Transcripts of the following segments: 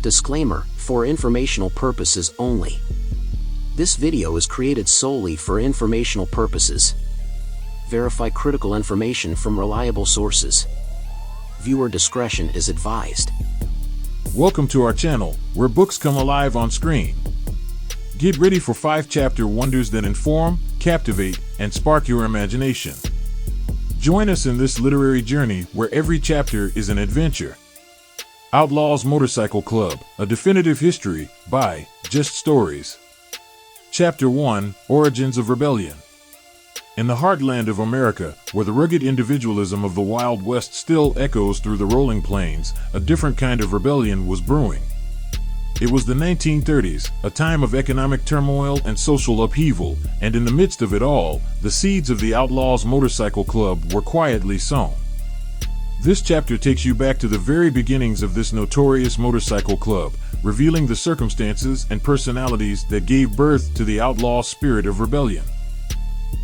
Disclaimer, for informational purposes only. This video is created solely for informational purposes. Verify critical information from reliable sources. Viewer discretion is advised. Welcome to our channel, where books come alive on screen. Get ready for 5-chapter wonders that inform, captivate, and spark your imagination. Join us in this literary journey where every chapter is an adventure. Outlaws Motorcycle Club, A Definitive History, by Just Stories. Chapter 1, Origins of Rebellion. In the heartland of America, where the rugged individualism of the Wild West still echoes through the rolling plains, a different kind of rebellion was brewing. It was the 1930s, a time of economic turmoil and social upheaval, and in the midst of it all, the seeds of the Outlaws Motorcycle Club were quietly sown. This chapter takes you back to the very beginnings of this notorious motorcycle club, revealing the circumstances and personalities that gave birth to the outlaw spirit of rebellion.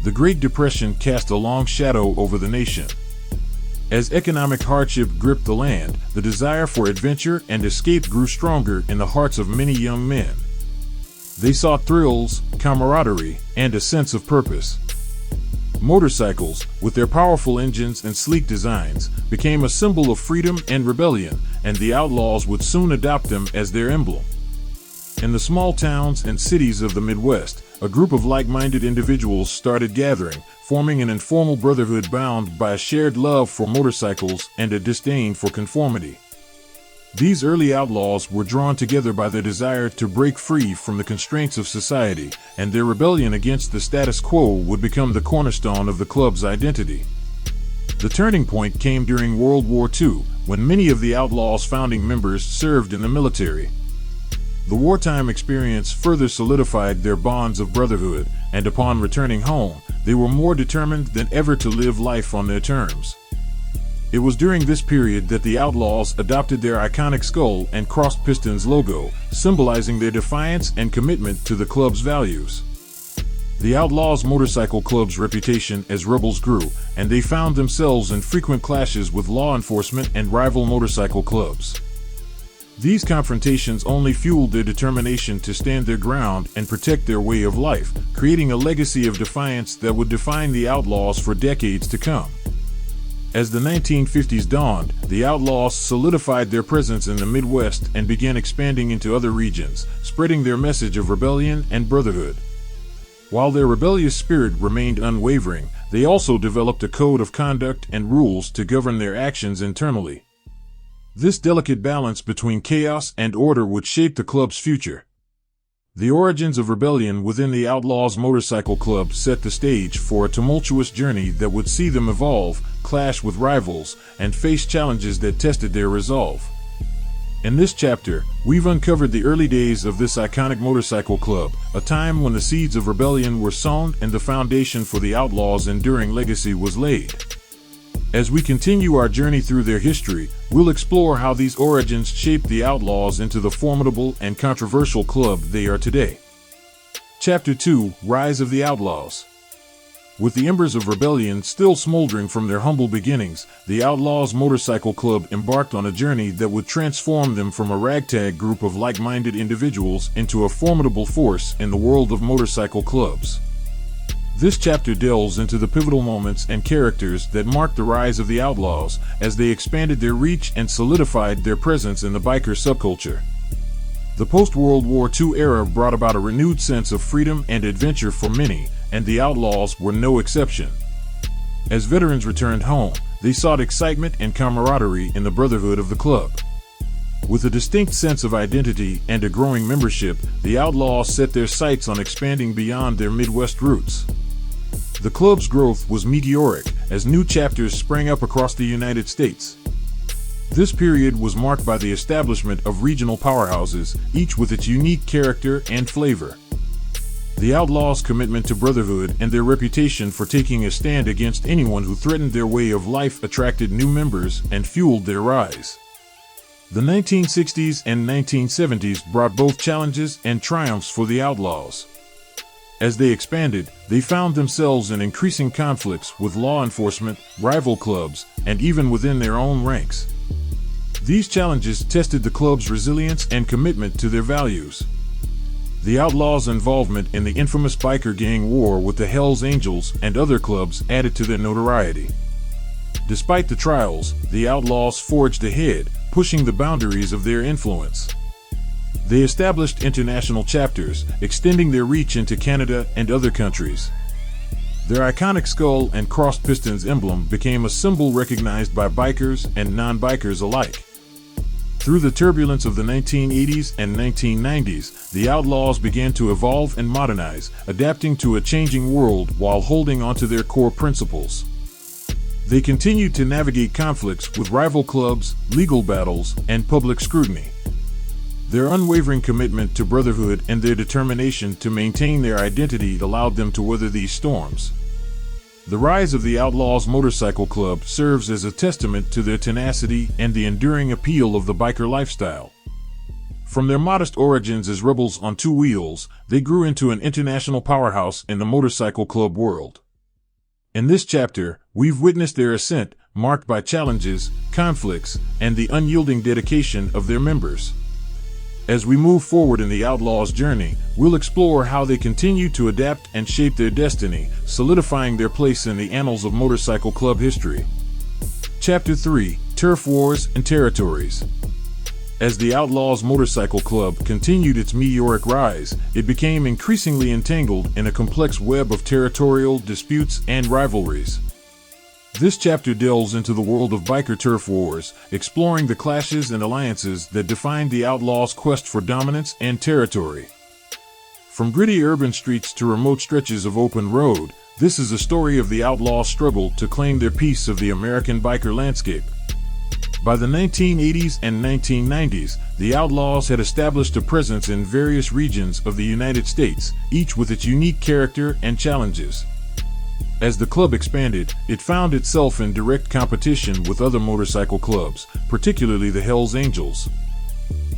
The Great Depression cast a long shadow over the nation. As economic hardship gripped the land, the desire for adventure and escape grew stronger in the hearts of many young men. They sought thrills, camaraderie, and a sense of purpose. Motorcycles, with their powerful engines and sleek designs, became a symbol of freedom and rebellion, and the outlaws would soon adopt them as their emblem. In the small towns and cities of the Midwest, a group of like-minded individuals started gathering, forming an informal brotherhood bound by a shared love for motorcycles and a disdain for conformity. These early outlaws were drawn together by their desire to break free from the constraints of society, and their rebellion against the status quo would become the cornerstone of the club's identity. The turning point came during World War II, when many of the outlaws' founding members served in the military. The wartime experience further solidified their bonds of brotherhood, and upon returning home, they were more determined than ever to live life on their terms. It was during this period that the Outlaws adopted their iconic skull and crossed pistons logo, symbolizing their defiance and commitment to the club's values. The Outlaws Motorcycle Club's reputation as rebels grew, and they found themselves in frequent clashes with law enforcement and rival motorcycle clubs. These confrontations only fueled their determination to stand their ground and protect their way of life, creating a legacy of defiance that would define the Outlaws for decades to come. As the 1950s dawned, the Outlaws solidified their presence in the Midwest and began expanding into other regions, spreading their message of rebellion and brotherhood. While their rebellious spirit remained unwavering, they also developed a code of conduct and rules to govern their actions internally. This delicate balance between chaos and order would shape the club's future. The origins of rebellion within the Outlaws Motorcycle Club set the stage for a tumultuous journey that would see them evolve, clash with rivals, and face challenges that tested their resolve. In this chapter, we've uncovered the early days of this iconic motorcycle club, a time when the seeds of rebellion were sown and the foundation for the Outlaws' enduring legacy was laid. As we continue our journey through their history, we'll explore how these origins shaped the Outlaws into the formidable and controversial club they are today. Chapter 2, Rise of the Outlaws. With the embers of rebellion still smoldering from their humble beginnings, the Outlaws Motorcycle Club embarked on a journey that would transform them from a ragtag group of like-minded individuals into a formidable force in the world of motorcycle clubs. This chapter delves into the pivotal moments and characters that marked the rise of the Outlaws as they expanded their reach and solidified their presence in the biker subculture. The post-World War II era brought about a renewed sense of freedom and adventure for many, and the Outlaws were no exception. As veterans returned home, they sought excitement and camaraderie in the brotherhood of the club. With a distinct sense of identity and a growing membership, the Outlaws set their sights on expanding beyond their Midwest roots. The club's growth was meteoric as new chapters sprang up across the United States. This period was marked by the establishment of regional powerhouses, each with its unique character and flavor. The Outlaws' commitment to brotherhood and their reputation for taking a stand against anyone who threatened their way of life attracted new members and fueled their rise. The 1960s and 1970s brought both challenges and triumphs for the Outlaws. As they expanded, they found themselves in increasing conflicts with law enforcement, rival clubs, and even within their own ranks. These challenges tested the club's resilience and commitment to their values. The Outlaws' involvement in the infamous biker gang war with the Hells Angels and other clubs added to their notoriety. Despite the trials, the Outlaws forged ahead, pushing the boundaries of their influence. They established international chapters, extending their reach into Canada and other countries. Their iconic skull and crossed pistons emblem became a symbol recognized by bikers and non-bikers alike. Through the turbulence of the 1980s and 1990s, the Outlaws began to evolve and modernize, adapting to a changing world while holding onto their core principles. They continued to navigate conflicts with rival clubs, legal battles, and public scrutiny. Their unwavering commitment to brotherhood and their determination to maintain their identity allowed them to weather these storms. The rise of the Outlaws Motorcycle Club serves as a testament to their tenacity and the enduring appeal of the biker lifestyle. From their modest origins as rebels on two wheels, they grew into an international powerhouse in the motorcycle club world. In this chapter, we've witnessed their ascent, marked by challenges, conflicts, and the unyielding dedication of their members. As we move forward in the Outlaws' journey, we'll explore how they continue to adapt and shape their destiny, solidifying their place in the annals of motorcycle club history. Chapter 3: Turf Wars and Territories. As the Outlaws Motorcycle Club continued its meteoric rise, it became increasingly entangled in a complex web of territorial disputes and rivalries. This chapter delves into the world of biker turf wars, exploring the clashes and alliances that defined the Outlaws' quest for dominance and territory. From gritty urban streets to remote stretches of open road, this is a story of the Outlaws' struggle to claim their piece of the American biker landscape. By the 1980s and 1990s, the Outlaws had established a presence in various regions of the United States, each with its unique character and challenges. As the club expanded, it found itself in direct competition with other motorcycle clubs, particularly the Hells Angels.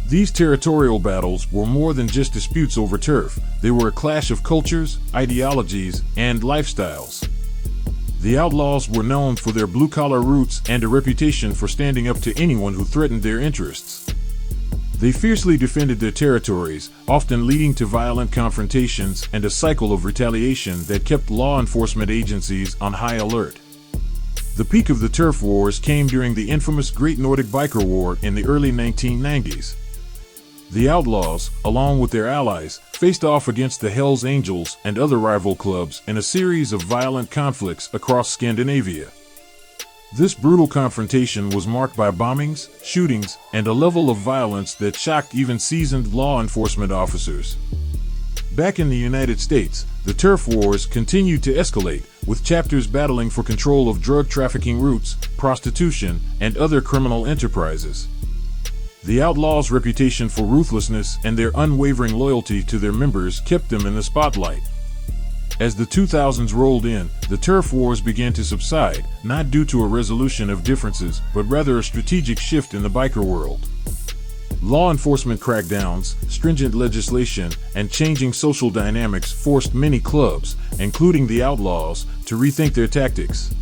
These territorial battles were more than just disputes over turf. They were a clash of cultures, ideologies, and lifestyles. The Outlaws were known for their blue-collar roots and a reputation for standing up to anyone who threatened their interests. They fiercely defended their territories, often leading to violent confrontations and a cycle of retaliation that kept law enforcement agencies on high alert. The peak of the turf wars came during the infamous Great Nordic Biker War in the early 1990s. The Outlaws, along with their allies, faced off against the Hells Angels and other rival clubs in a series of violent conflicts across Scandinavia. This brutal confrontation was marked by bombings, shootings, and a level of violence that shocked even seasoned law enforcement officers. Back in the United States, the turf wars continued to escalate, with chapters battling for control of drug trafficking routes, prostitution, and other criminal enterprises. The Outlaws' reputation for ruthlessness and their unwavering loyalty to their members kept them in the spotlight. As the 2000s rolled in, the turf wars began to subside, not due to a resolution of differences, but rather a strategic shift in the biker world. Law enforcement crackdowns, stringent legislation, and changing social dynamics forced many clubs, including the Outlaws, to rethink their tactics.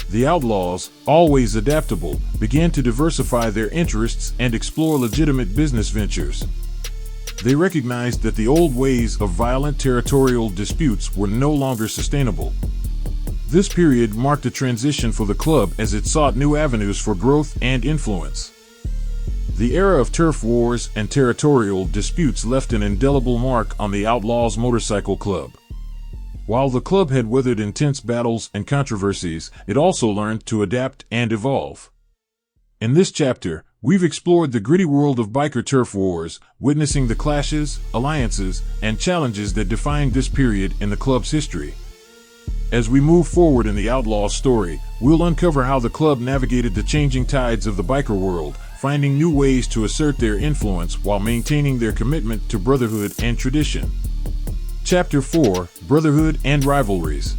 The Outlaws, always adaptable, began to diversify their interests and explore legitimate business ventures. They recognized that the old ways of violent territorial disputes were no longer sustainable. This period marked a transition for the club as it sought new avenues for growth and influence. The era of turf wars and territorial disputes left an indelible mark on the Outlaws Motorcycle Club. While the club had weathered intense battles and controversies, it also learned to adapt and evolve. In this chapter, we've explored the gritty world of biker turf wars, witnessing the clashes, alliances, and challenges that defined this period in the club's history. As we move forward in the Outlaws story, we'll uncover how the club navigated the changing tides of the biker world, finding new ways to assert their influence while maintaining their commitment to brotherhood and tradition. Chapter 4: Brotherhood and Rivalries.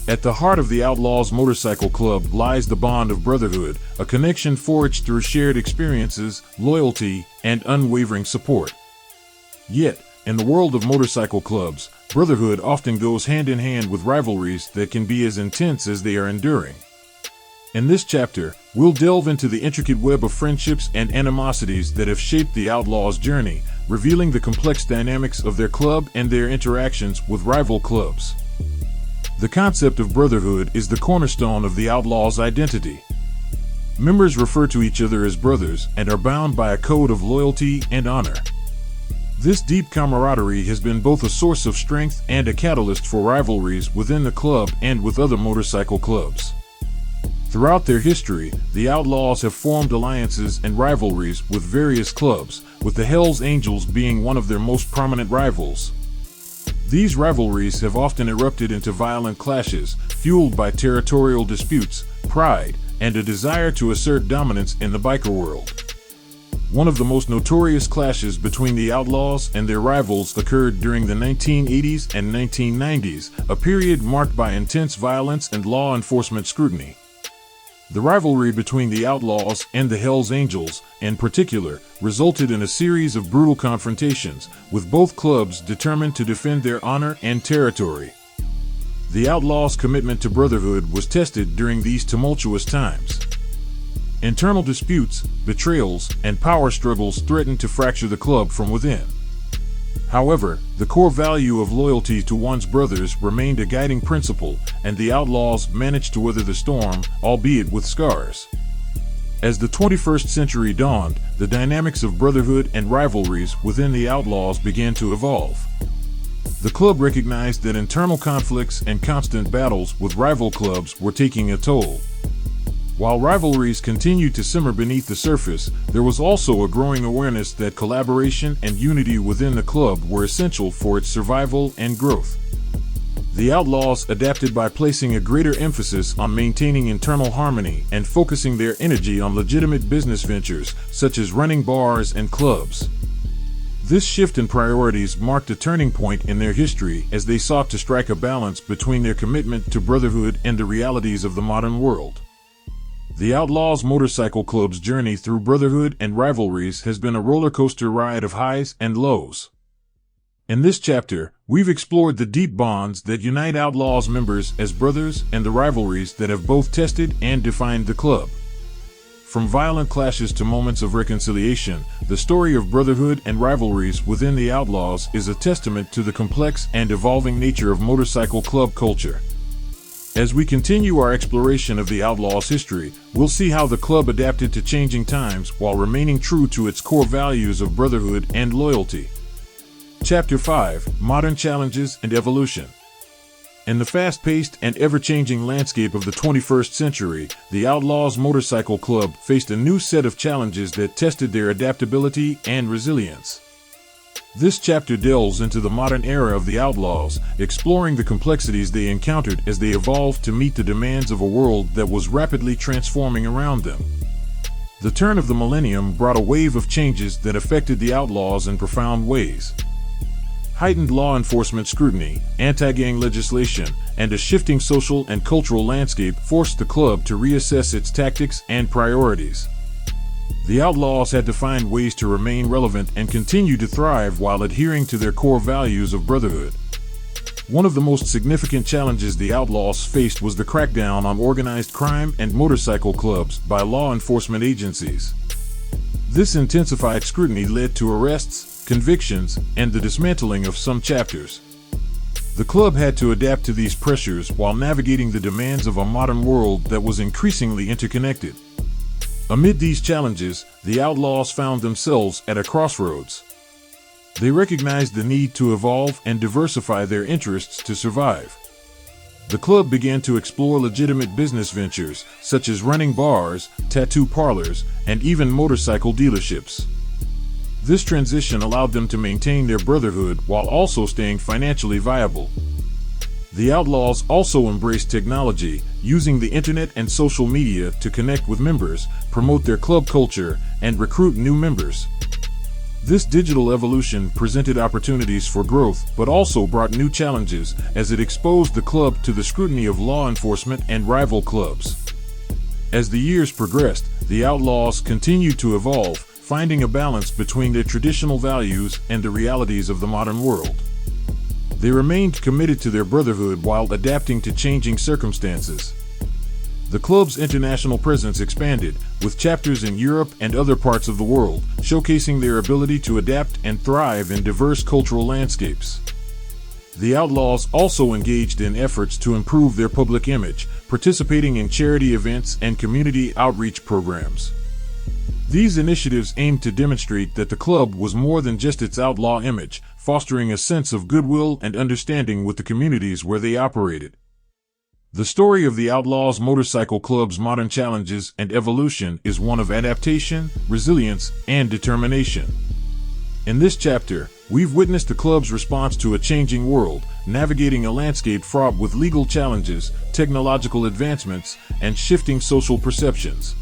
At the heart of the Outlaws Motorcycle Club lies the bond of brotherhood, a connection forged through shared experiences, loyalty, and unwavering support. Yet, in the world of motorcycle clubs, brotherhood often goes hand in hand with rivalries that can be as intense as they are enduring. In this chapter, we'll delve into the intricate web of friendships and animosities that have shaped the Outlaws' journey, revealing the complex dynamics of their club and their interactions with rival clubs. The concept of brotherhood is the cornerstone of the Outlaws' identity. Members refer to each other as brothers and are bound by a code of loyalty and honor. This deep camaraderie has been both a source of strength and a catalyst for rivalries within the club and with other motorcycle clubs. Throughout their history, the Outlaws have formed alliances and rivalries with various clubs, with the Hells Angels being one of their most prominent rivals. These rivalries have often erupted into violent clashes, fueled by territorial disputes, pride, and a desire to assert dominance in the biker world. One of the most notorious clashes between the Outlaws and their rivals occurred during the 1980s and 1990s, a period marked by intense violence and law enforcement scrutiny. The rivalry between the Outlaws and the Hells Angels, in particular, resulted in a series of brutal confrontations, with both clubs determined to defend their honor and territory. The Outlaws' commitment to brotherhood was tested during these tumultuous times. Internal disputes, betrayals, and power struggles threatened to fracture the club from within. However, the core value of loyalty to one's brothers remained a guiding principle, and the Outlaws managed to weather the storm, albeit with scars. As the 21st century dawned, the dynamics of brotherhood and rivalries within the Outlaws began to evolve. The club recognized that internal conflicts and constant battles with rival clubs were taking a toll. While rivalries continued to simmer beneath the surface, there was also a growing awareness that collaboration and unity within the club were essential for its survival and growth. The Outlaws adapted by placing a greater emphasis on maintaining internal harmony and focusing their energy on legitimate business ventures, such as running bars and clubs. This shift in priorities marked a turning point in their history as they sought to strike a balance between their commitment to brotherhood and the realities of the modern world. The Outlaws Motorcycle Club's journey through brotherhood and rivalries has been a roller coaster ride of highs and lows. In this chapter, we've explored the deep bonds that unite Outlaws members as brothers and the rivalries that have both tested and defined the club. From violent clashes to moments of reconciliation, the story of brotherhood and rivalries within the Outlaws is a testament to the complex and evolving nature of motorcycle club culture. As we continue our exploration of the Outlaws' history, we'll see how the club adapted to changing times while remaining true to its core values of brotherhood and loyalty. Chapter 5: Modern Challenges and Evolution. In the fast-paced and ever-changing landscape of the 21st century, the Outlaws Motorcycle Club faced a new set of challenges that tested their adaptability and resilience. This chapter delves into the modern era of the Outlaws, exploring the complexities they encountered as they evolved to meet the demands of a world that was rapidly transforming around them. The turn of the millennium brought a wave of changes that affected the Outlaws in profound ways. Heightened law enforcement scrutiny, anti-gang legislation, and a shifting social and cultural landscape forced the club to reassess its tactics and priorities. The Outlaws had to find ways to remain relevant and continue to thrive while adhering to their core values of brotherhood. One of the most significant challenges the Outlaws faced was the crackdown on organized crime and motorcycle clubs by law enforcement agencies. This intensified scrutiny led to arrests, convictions, and the dismantling of some chapters. The club had to adapt to these pressures while navigating the demands of a modern world that was increasingly interconnected. Amid these challenges, the Outlaws found themselves at a crossroads. They recognized the need to evolve and diversify their interests to survive. The club began to explore legitimate business ventures, such as running bars, tattoo parlors, and even motorcycle dealerships. This transition allowed them to maintain their brotherhood while also staying financially viable. The Outlaws also embraced technology, using the internet and social media to connect with members, promote their club culture, and recruit new members. This digital evolution presented opportunities for growth, but also brought new challenges as it exposed the club to the scrutiny of law enforcement and rival clubs. As the years progressed, the Outlaws continued to evolve, finding a balance between their traditional values and the realities of the modern world. They remained committed to their brotherhood while adapting to changing circumstances. The club's international presence expanded, with chapters in Europe and other parts of the world, showcasing their ability to adapt and thrive in diverse cultural landscapes. The Outlaws also engaged in efforts to improve their public image, participating in charity events and community outreach programs. These initiatives aimed to demonstrate that the club was more than just its outlaw image, fostering a sense of goodwill and understanding with the communities where they operated. The story of the Outlaws Motorcycle Club's modern challenges and evolution is one of adaptation, resilience, and determination. In this chapter, we've witnessed the club's response to a changing world, navigating a landscape fraught with legal challenges, technological advancements, and shifting social perceptions.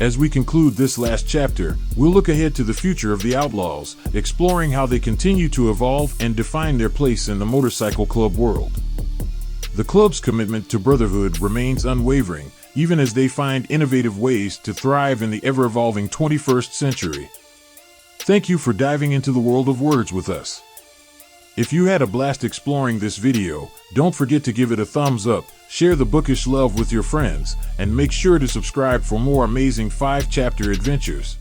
As we conclude this last chapter, we'll look ahead to the future of the Outlaws, exploring how they continue to evolve and define their place in the motorcycle club world. The club's commitment to brotherhood remains unwavering, even as they find innovative ways to thrive in the ever-evolving 21st century. Thank you for diving into the world of words with us. If you had a blast exploring this video, don't forget to give it a thumbs up, share the bookish love with your friends, and make sure to subscribe for more amazing 5-chapter adventures.